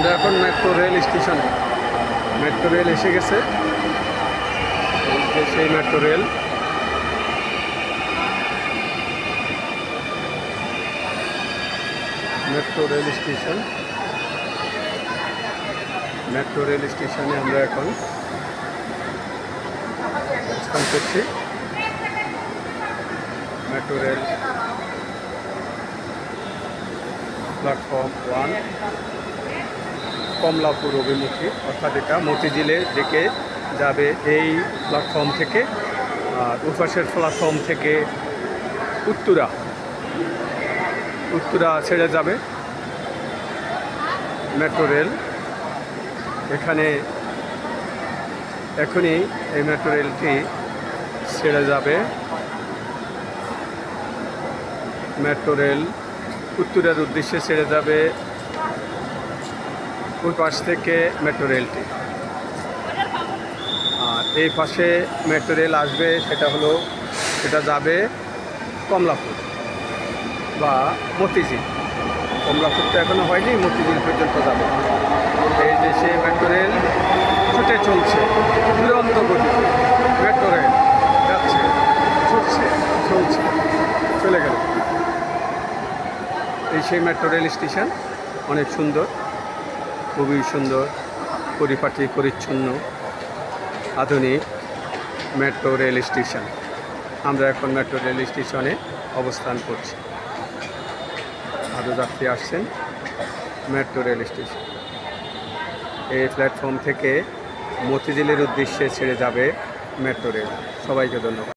আমরা এখন metro rail স্টেশনে, মেট্রো রেল এসে গেছে। সেই metro rail, metro rail station, metro rail স্টেশনে আমরা এখন অবস্থান করছি। মেট্রো রেল প্ল্যাটফর্ম 1 কমলাপুর অভিমুখী, অর্থাৎ এটা মতিঝিলের দিকে যাবে এই প্ল্যাটফর্ম থেকে। আর উপাসের প্ল্যাটফর্ম থেকে উত্তরা ছেড়ে যাবে মেট্রো রেল। এখানে এখনই এই মেট্রো রেলটি ছেড়ে যাবে। মেট্রো রেল উত্তরার উদ্দেশ্যে ছেড়ে যাবে ওই পাশ থেকে মেট্রো রেলটি। আর এই পাশে মেট্রো রেল আসবে, সেটা যাবে কমলাপুর বা মতিঝিল। কমলাপুর তো এখনো হয়নি, মতিঝিল পর্যন্ত যাবে। এই যে সে মেট্রো রেল ছুটে চলছে দুরন্ত গতিতে। মেট্রো রেল যাচ্ছে, ছুটছে, চলছে, চলে গেল। এই সেই মেট্রো রেল স্টেশন, অনেক সুন্দর, খুবই সুন্দর, পরিপাটি পরিচ্ছন্ন আধুনিক মেট্রো রেল স্টেশন। আমরা এখন মেট্রো রেল স্টেশনে অবস্থান করছি। আরও যাত্রী আসছেন মেট্রো রেল স্টেশন। এই প্ল্যাটফর্ম থেকে মতিঝিলের উদ্দেশ্যে ছেড়ে যাবে মেট্রো রেল। সবাইকে ধন্যবাদ।